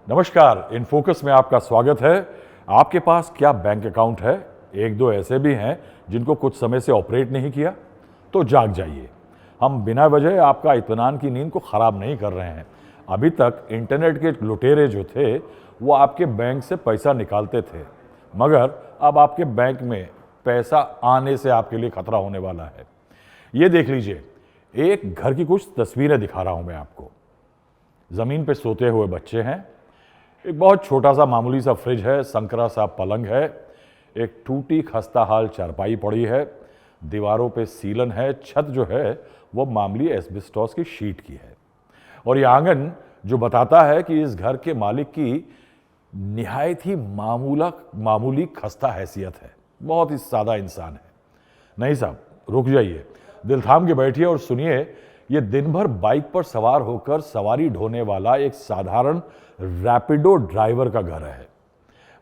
नमस्कार, in focus में आपका स्वागत है। आपके पास क्या बैंक अकाउंट है? एक दो ऐसे भी हैं जिनको कुछ समय से ऑपरेट नहीं किया, तो जाग जाइए। हम बिना वजह आपका इत्मीनान की नींद को खराब नहीं कर रहे हैं। अभी तक इंटरनेट के लुटेरे जो थे वो आपके बैंक से पैसा निकालते थे, मगर अब आपके बैंक में पैसा आने से आपके लिए खतरा होने वाला है। ये देख लीजिए, एक घर की कुछ तस्वीरें दिखा रहा हूं मैं आपको। जमीन पे सोते हुए बच्चे हैं, एक बहुत छोटा सा मामूली सा फ्रिज है, संकरा सा पलंग है, एक टूटी खस्ता हाल चारपाई पड़ी है, दीवारों पे सीलन है, छत जो है वो मामूली एस्बेस्टॉस की शीट की है, और ये आंगन जो बताता है कि इस घर के मालिक की निहायत ही मामूली खस्ता हैसियत है। बहुत ही सादा इंसान है। नहीं साहब, रुक जाइए, दिल थाम के बैठिए और सुनिए। ये दिन भर बाइक पर सवार होकर सवारी ढोने वाला एक साधारण रैपिडो ड्राइवर का घर है,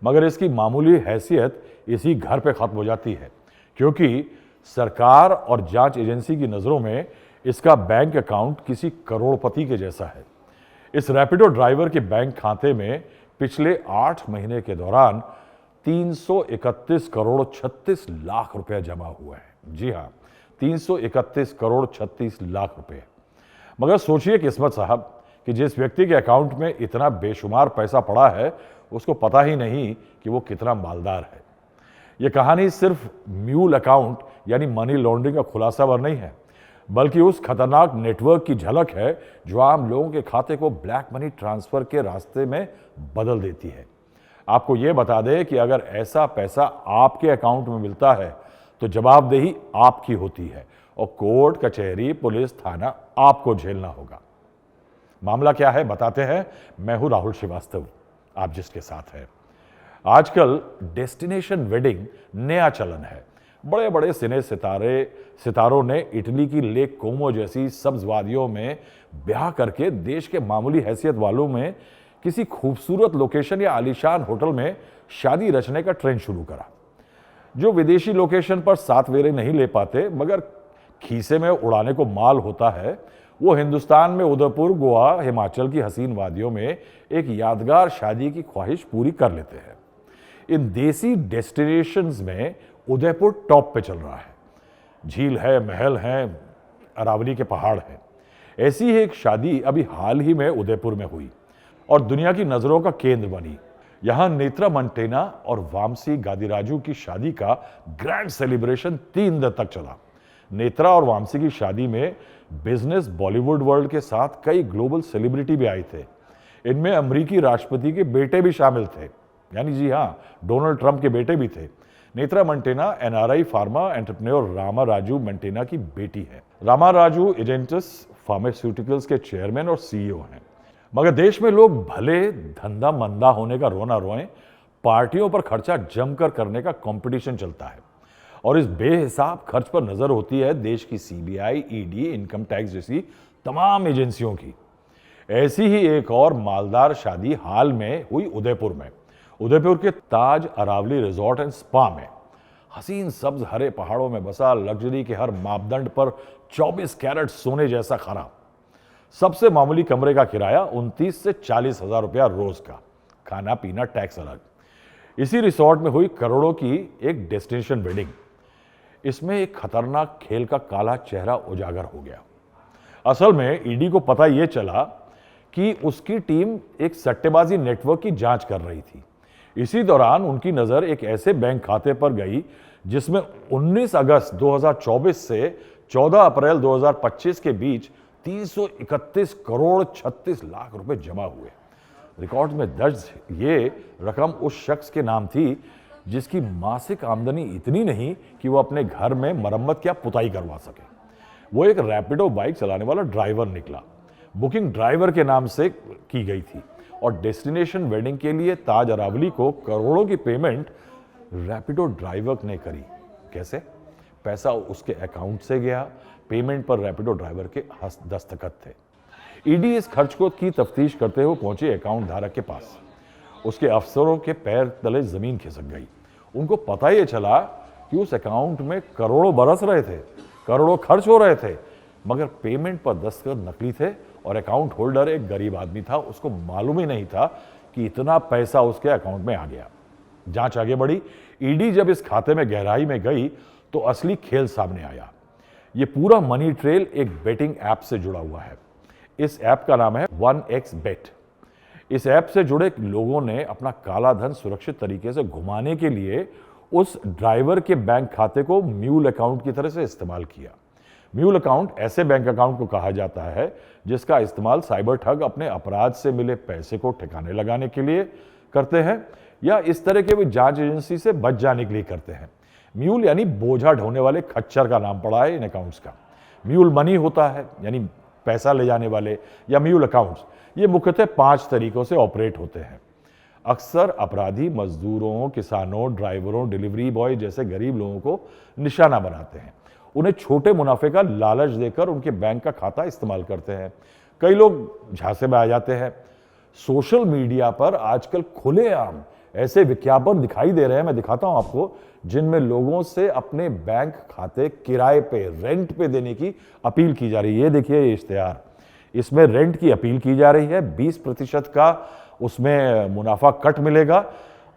मगर इसकी मामूली हैसियत इसी घर पे खत्म हो जाती है, क्योंकि सरकार और जांच एजेंसी की नजरों में इसका बैंक अकाउंट किसी करोड़पति के जैसा है। इस रैपिडो ड्राइवर के बैंक खाते में पिछले 8 महीने के दौरान 331 करोड़ 36 लाख रुपया जमा हुआ है। जी हाँ, 331 करोड़ 36 लाख रुपए। मगर सोचिए किस्मत साहब कि जिस व्यक्ति के अकाउंट में इतना बेशुमार पैसा पड़ा है उसको पता ही नहीं कि वो कितना मालदार है। ये कहानी सिर्फ म्यूल अकाउंट यानी मनी लॉन्ड्रिंग का खुलासा भर नहीं है, बल्कि उस खतरनाक नेटवर्क की झलक है जो आम लोगों के खाते को ब्लैक मनी ट्रांसफर के रास्ते में बदल देती है। आपको ये बता दें कि अगर ऐसा पैसा आपके अकाउंट में मिलता है तो जवाबदेही आपकी होती है और कोर्ट कचहरी पुलिस थाना आपको झेलना होगा। मामला क्या है बताते हैं। मैं हूं राहुल श्रीवास्तव, आप जिसके साथ हैं। आजकल डेस्टिनेशन वेडिंग नया चलन है। बड़े बड़े सिने सितारों ने इटली की लेक कोमो जैसी सब्ज वादियों में ब्याह करके देश के मामूली हैसियत वालों में किसी खूबसूरत लोकेशन या आलीशान होटल में शादी रचने का ट्रेंड शुरू करा। जो विदेशी लोकेशन पर 7 फेरे नहीं ले पाते मगर खीसे में उड़ाने को माल होता है, वो हिंदुस्तान में उदयपुर, गोवा, हिमाचल की हसीन वादियों में एक यादगार शादी की ख्वाहिश पूरी कर लेते हैं। इन देसी डेस्टिनेशंस में उदयपुर टॉप पे चल रहा है। झील है, महल है, अरावली के पहाड़ हैं। ऐसी ही एक शादी अभी हाल ही में उदयपुर में हुई और दुनिया की नजरों का केंद्र बनी। यहां नेत्रा मंटेना और वामसी गादिराजू की शादी का ग्रैंड सेलिब्रेशन 3 दिन तक चला। नेत्रा और वामसी की शादी में बिजनेस बॉलीवुड वर्ल्ड के साथ कई ग्लोबल सेलिब्रिटी भी आए थे। इनमें अमेरिकी राष्ट्रपति के बेटे भी शामिल थे, यानी जी हां, डोनाल्ड ट्रंप के बेटे भी थे। Netra Mantena NRI pharma entrepreneur Rama Raju Mantena की बेटी है। रामा राजू एजेंटस फार्मास्यूटिकल्स के चेयरमैन और सीईओ हैं। मगर देश में लोग भले धंधा मंदा होने का रोना रोएं, पार्टियों पर खर्चा जमकर करने का कंपटीशन चलता है और इस बेहिसाब खर्च पर नजर होती है देश की सीबीआई, ईडी, इनकम टैक्स जैसी तमाम एजेंसियों की। ऐसी ही एक और मालदार शादी हाल में हुई उदयपुर में। उदयपुर के ताज अरावली रिजॉर्ट एंड स्पा में हसीन सब्ज हरे पहाड़ों में बसा लग्जरी के हर मापदंड पर 24 कैरेट सोने जैसा खरा। सबसे मामूली कमरे का किराया 29 से 40 हजार रुपया रोज का, खाना पीना टैक्स अलग। इसी रिसोर्ट में हुई करोड़ों की एक डेस्टिनेशन वेडिंग। इसमें एक खतरनाक खेल का काला चेहरा उजागर हो गया। असल में ईडी को पता यह चला कि उसकी टीम एक सट्टेबाजी नेटवर्क की जांच कर रही थी। इसी दौरान उनकी नजर एक ऐसे बैंक खाते पर गई जिसमें 19 अगस्त 2024 से 14 अप्रैल 2025 के बीच 331 करोड़ 36 लाख रुपए जमा हुए। रिकॉर्ड में दर्ज ये रकम उस शख्स के नाम थी जिसकी मासिक आमदनी इतनी नहीं कि वो अपने घर में मरम्मत या पुताई करवा सके। वो एक रैपिडो बाइक चलाने वाला ड्राइवर निकला। बुकिंग ड्राइवर के नाम से की गई थी और डेस्टिनेशन वेडिंग के लिए ताज अरावली को करोड़ों की पेमेंट रैपिडो ड्राइवर ने करी। कैसे? पैसा उसके अकाउंट से गया, पेमेंट पर रैपिडो ड्राइवर के दस्तखत थे। ईडी इस खर्च को की तफ्तीश करते हुए पहुंचे अकाउंट धारक के पास। उसके अफसरों के पैर तले जमीन खिसक गई। उनको पता ही चला कि उस अकाउंट में करोड़ों बरस रहे थे, करोड़ों खर्च हो रहे थे, मगर पेमेंट पर दस्तखत नकली थे और अकाउंट होल्डर एक गरीब आदमी था। उसको मालूम ही नहीं था कि इतना पैसा उसके अकाउंट में आ गया। जांच आगे बढ़ी। ईडी जब इस खाते में गहराई में गई तो असली खेल सामने आया। ये पूरा मनी ट्रेल एक बेटिंग ऐप से जुड़ा हुआ है। इस ऐप का नाम है 1xBet। इस ऐप से जुड़े लोगों ने अपना काला धन सुरक्षित तरीके से घुमाने के लिए उस ड्राइवर के बैंक खाते को म्यूल अकाउंट की तरह से इस्तेमाल किया। म्यूल अकाउंट ऐसे बैंक अकाउंट को कहा जाता है जिसका इस्तेमाल साइबर ठग अपने अपराध से मिले पैसे को ठिकाने लगाने के लिए करते हैं या इस तरह के भी जांच एजेंसी से बच जाने के लिए करते हैं। म्यूल यानी बोझा ढोने वाले खच्चर का नाम पड़ा है इन अकाउंट्स का। म्यूल मनी होता है यानी पैसा ले जाने वाले, या म्यूल अकाउंट्स, ये मुख्यतः 5 तरीकों से ऑपरेट होते हैं। अक्सर अपराधी मजदूरों, किसानों, ड्राइवरों, डिलीवरी बॉय जैसे गरीब लोगों को निशाना बनाते हैं। उन्हें छोटे मुनाफे का लालच देकर उनके बैंक का खाता इस्तेमाल करते हैं। कई लोग झांसे में आ जाते हैं। सोशल मीडिया पर आजकल खुलेआम ऐसे विज्ञापन दिखाई दे रहे हैं, मैं दिखाता हूं आपको, जिनमें लोगों से अपने बैंक खाते किराए पे, रेंट पे देने की अपील की जा रही है। ये देखिए ये इश्तेहार, इसमें रेंट की अपील की जा रही है। 20% का उसमें मुनाफा कट मिलेगा।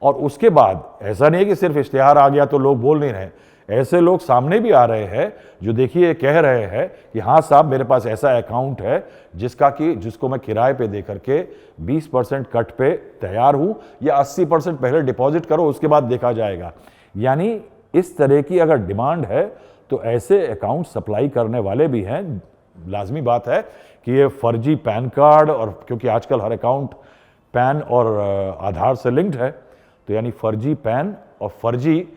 और उसके बाद ऐसा नहीं है कि सिर्फ इश्तेहार आ गया तो लोग बोल नहीं रहे, ऐसे लोग सामने भी आ रहे हैं जो देखिए कह रहे हैं कि हाँ साहब मेरे पास ऐसा अकाउंट है जिसको मैं किराए पे दे करके 20% कट पे तैयार हूं, या 80% पहले डिपॉजिट करो उसके बाद देखा जाएगा। यानी इस तरह की अगर डिमांड है तो ऐसे अकाउंट सप्लाई करने वाले भी हैं। लाजमी बात है कि ये फर्जी पैन कार्ड, और क्योंकि आजकल हर अकाउंट पैन और आधार से लिंक्ड है, तो यानी फर्जी पैन और फर्जी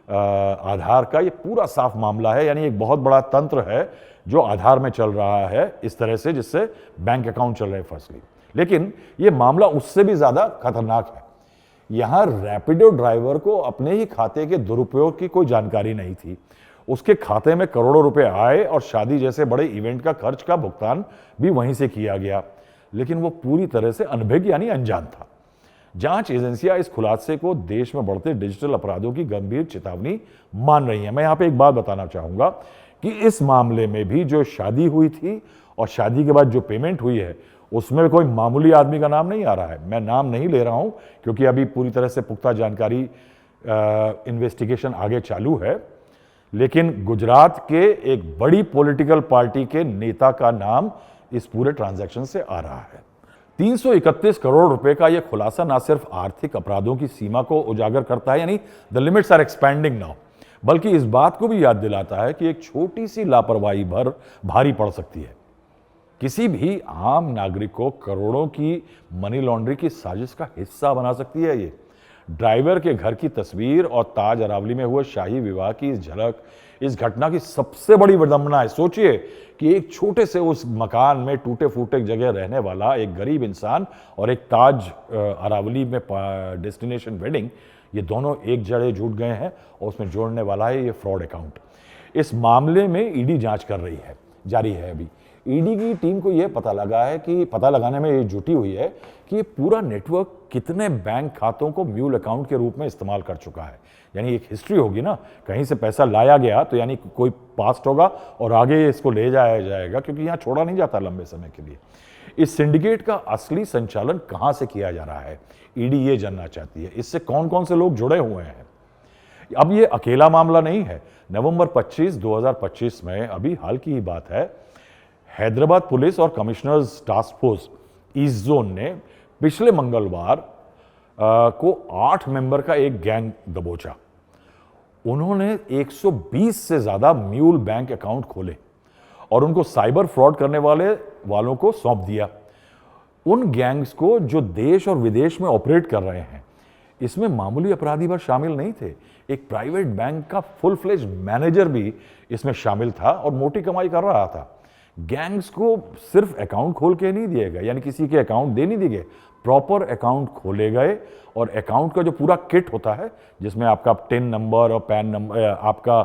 आधार का ये पूरा साफ मामला है। यानी एक बहुत बड़ा तंत्र है जो आधार में चल रहा है इस तरह से, जिससे बैंक अकाउंट चल रहे हैं फर्स्टली। लेकिन ये मामला उससे भी ज्यादा खतरनाक है। यहां रैपिडो ड्राइवर को अपने ही खाते के दुरुपयोग की कोई जानकारी नहीं थी। उसके खाते में करोड़ों रुपए आए और शादी जैसे बड़े इवेंट का खर्च का भुगतान भी वहीं से किया गया, लेकिन वो पूरी तरह से अनभिज्ञ यानी अनजान था। जांच एजेंसियां इस खुलासे को देश में बढ़ते डिजिटल अपराधों की गंभीर चेतावनी मान रही हैं। मैं यहां पे एक बात बताना चाहूंगा कि इस मामले में भी जो शादी हुई थी और शादी के बाद जो पेमेंट हुई है उसमें कोई मामूली आदमी का नाम नहीं आ रहा है। मैं नाम नहीं ले रहा हूं क्योंकि अभी पूरी तरह से पुख्ता जानकारी, इन्वेस्टिगेशन आगे चालू है, लेकिन गुजरात के एक बड़ी पॉलिटिकल पार्टी के नेता का नाम इस पूरे ट्रांजैक्शन से आ रहा है। 331 करोड़ रुपए का यह खुलासा न सिर्फ आर्थिक अपराधों की सीमा को उजागर करता है, यानी the limits are expanding now, बल्कि इस बात को भी याद दिलाता है कि एक छोटी सी लापरवाही भारी पड़ सकती है। किसी भी आम नागरिक को करोड़ों की मनी लॉन्ड्रिंग की साजिश का हिस्सा बना सकती है। ये ड्राइवर के घर की तस्वीर और ताज अरावली में हुए शाही विवाह की इस झलक इस घटना की सबसे बड़ी विडंबना है। सोचिए कि एक छोटे से उस मकान में टूटे फूटे जगह रहने वाला एक गरीब इंसान और एक ताज अरावली में डेस्टिनेशन वेडिंग, ये दोनों एक जड़े जुट गए हैं और उसमें जोड़ने वाला है ये फ्रॉड अकाउंट। इस मामले में ईडी जांच कर रही है, जारी है अभी। ईडी की टीम को यह पता लगाने में ये जुटी हुई है कि ये पूरा नेटवर्क कितने बैंक खातों को म्यूल अकाउंट के रूप में इस्तेमाल कर चुका है। यानी एक हिस्ट्री होगी ना, कहीं से पैसा लाया गया तो यानी कोई पास्ट होगा और आगे इसको ले जाया जाएगा, क्योंकि यहाँ छोड़ा नहीं जाता लंबे समय के लिए। इस सिंडिकेट का असली संचालन कहां से किया जा रहा है, ईडी ये जानना चाहती है। इससे कौन कौन से लोग जुड़े हुए हैं। अब ये अकेला मामला नहीं है। नवंबर 25, 2025 में, अभी हाल की ही बात है, हैदराबाद पुलिस और commissioners task force east zone ने पिछले मंगलवार को 8 मेंबर का एक गैंग दबोचा। उन्होंने 120 से ज्यादा म्यूल बैंक अकाउंट खोले और उनको साइबर फ्रॉड करने वालों को सौंप दिया। उन गैंग्स को जो देश और विदेश में ऑपरेट कर रहे हैं, इसमें मामूली अपराधी भर शामिल नहीं थे। एक प्राइवेट बैंक का फुल फ्लेज मैनेजर भी इसमें शामिल था और मोटी कमाई कर रहा था। गैंग्स को सिर्फ अकाउंट खोल के नहीं दिए गए, यानी किसी के अकाउंट दे नहीं दिए गए, प्रॉपर अकाउंट खोले गए और अकाउंट का जो पूरा किट होता है, जिसमें आपका टिन नंबर और पैन नंबर, आपका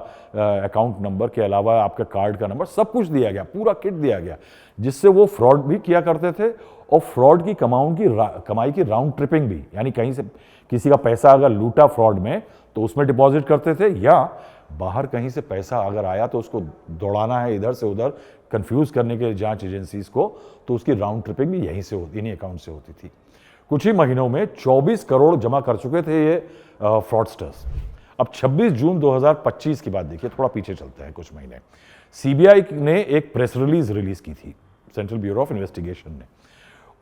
अकाउंट नंबर के अलावा आपका कार्ड का नंबर, सब कुछ दिया गया, पूरा किट दिया गया, जिससे वो फ्रॉड भी किया करते थे और फ्रॉड की कमाई की राउंड ट्रिपिंग भी, यानी कहीं से किसी का पैसा अगर लूटा फ्रॉड में तो उसमें डिपॉजिट करते थे, या बाहर कहीं से पैसा अगर आया तो उसको दौड़ाना है इधर से उधर, कंफ्यूज करने के जांच एजेंसीज को, तो उसकी राउंड ट्रिपिंग भी यहीं से होती, इन्हीं अकाउंट से होती थी। कुछ ही महीनों में 24 करोड़ जमा कर चुके थे ये फ्रॉडस्टर्स। अब 26 जून 2025 की बात देखिए, थोड़ा पीछे चलते हैं कुछ महीने। सीबीआई ने एक प्रेस रिलीज की थी, सेंट्रल ब्यूरो ऑफ इन्वेस्टिगेशन ने।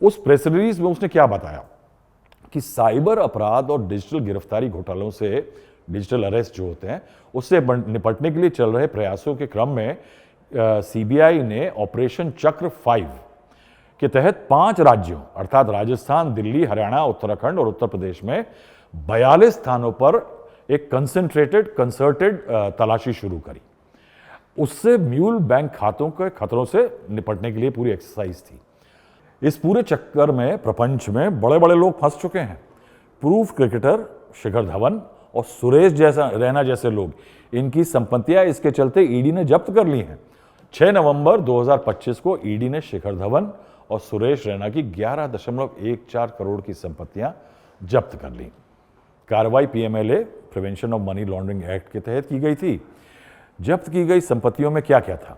उस प्रेस रिलीज में उसने क्या बताया कि साइबर अपराध और डिजिटल गिरफ्तारी घोटालों से, डिजिटल अरेस्ट जो होते हैं, उससे निपटने के लिए चल रहे प्रयासों के क्रम में सीबीआई ने ऑपरेशन चक्र 5 के तहत 5 राज्यों अर्थात राजस्थान, दिल्ली, हरियाणा, उत्तराखंड और उत्तर प्रदेश में 42 स्थानों पर एक कंसर्टेड तलाशी शुरू करी। उससे म्यूल बैंक खातों के खतरों से निपटने के लिए पूरी एक्सरसाइज थी। इस पूरे चक्कर में प्रपंच में बड़े बड़े लोग फंस चुके हैं। प्रूफ क्रिकेटर शिखर धवन और सुरेश रैना जैसे लोग, इनकी संपत्तियां इसके चलते ईडी ने जब्त कर ली हैं। 6 नवंबर 2025 को ईडी ने शिखर धवन और सुरेश रैना की 11.14 करोड़ की संपत्तियां जब्त कर ली। कार्रवाई PMLA, prevention of money laundering act के तहत की गई थी। जब्त की गई संपत्तियों में क्या क्या था?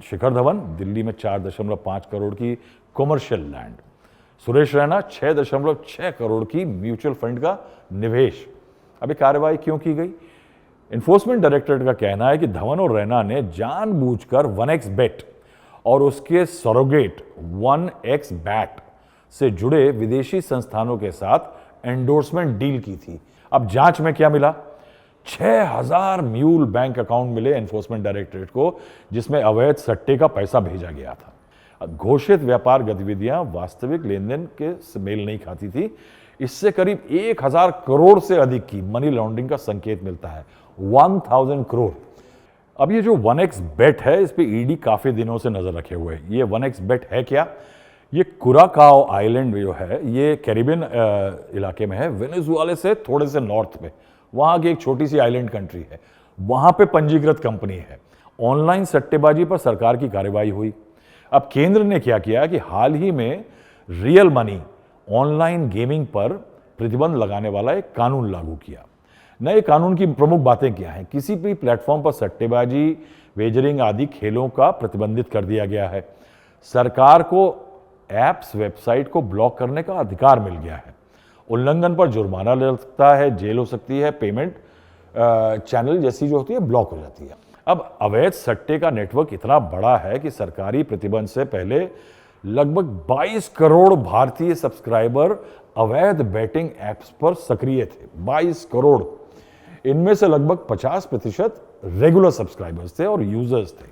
शिखर धवन दिल्ली में 4.5 करोड़ की कॉमर्शियल लैंड, सुरेश रैना 6.6 करोड़ की म्यूचुअल फंड का निवेश। अभी कार्रवाई क्यों की गई? एनफोर्समेंट डायरेक्टरेट का कहना है कि धवन और रैना ने जानबूझकर 1xBet और उसके सरोगेट 1xBet से जुड़े विदेशी संस्थानों के साथ एंडोर्समेंट डील की थी। अब जांच में क्या मिला? 6000 म्यूल बैंक अकाउंट मिले एनफोर्समेंट डायरेक्टरेट को, जिसमें अवैध सट्टे का पैसा भेजा गया था। घोषित व्यापार गतिविधियां वास्तविक लेन देन के मेल नहीं खाती थी। इससे करीब 1000 करोड़ से अधिक की मनी लॉन्ड्रिंग का संकेत मिलता है, 1000 करोड़। अब ये जो 1xBet है, इस पे ईडी काफी दिनों से नजर रखे हुए है। ये 1xBet है क्या? ये कुराकाओ आइलैंड जो है, ये कैरिबियन इलाके में है, वेनेजुएला से थोड़े से नॉर्थ में, वहां की एक छोटी सी आइलैंड कंट्री है। वहां पे पंजीकृत कंपनी है। ऑनलाइन सट्टेबाजी पर सरकार की कार्रवाई हुई। अब केंद्र ने क्या किया कि हाल ही में रियल मनी ऑनलाइन गेमिंग पर प्रतिबंध लगाने वाला एक कानून लागू किया। नए कानून की प्रमुख बातें क्या हैं? किसी भी प्लेटफॉर्म पर सट्टेबाजी, वेजरिंग आदि खेलों का प्रतिबंधित कर दिया गया है। सरकार को ऐप्स, वेबसाइट को ब्लॉक करने का अधिकार मिल गया है। उल्लंघन पर जुर्माना लग सकता है, जेल हो सकती है, पेमेंट चैनल जैसी जो होती है ब्लॉक हो जाती है। अब अवैध सट्टे का नेटवर्क इतना बड़ा है कि सरकारी प्रतिबंध से पहले लगभग 22 करोड़ भारतीय सब्सक्राइबर अवैध बैटिंग एप्स पर सक्रिय थे। 22 करोड़। इनमें से लगभग 50% रेगुलर सब्सक्राइबर्स थे और यूजर्स थे।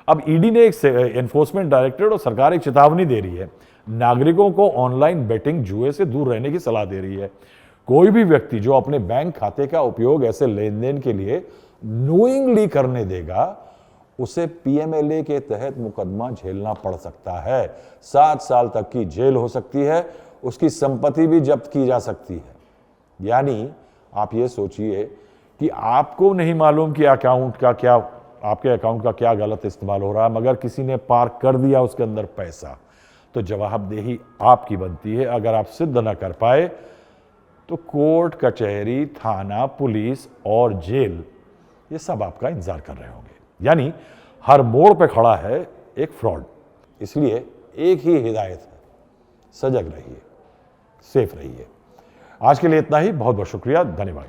अब ईडी ने एक एनफोर्समेंट डायरेक्टरेट और सरकार एक चेतावनी दे रही है। नागरिकों को ऑनलाइन बेटिंग, जुए से दूर रहने की सलाह दे रही है। कोई भी व्यक्ति जो अपने बैंक खाते का उपयोग ऐसे लेन देन के लिए नोइंगली करने देगा, उसे पीएमएलए के तहत मुकदमा झेलना पड़ सकता है। 7 साल तक की जेल हो सकती है, उसकी संपत्ति भी जब्त की जा सकती है। यानी आप ये सोचिए कि आपको नहीं मालूम कि आपके अकाउंट का क्या गलत इस्तेमाल हो रहा है, मगर किसी ने पार्क कर दिया उसके अंदर पैसा, तो जवाबदेही आपकी बनती है। अगर आप सिद्ध न कर पाए तो कोर्ट, कचहरी, थाना, पुलिस और जेल, ये सब आपका इंतजार कर रहे होंगे। यानी हर मोड़ पे खड़ा है एक फ्रॉड। इसलिए एक ही हिदायत है, सजग रहिए, सेफ रहिए। आज के लिए इतना ही। बहुत बहुत शुक्रिया, धन्यवाद।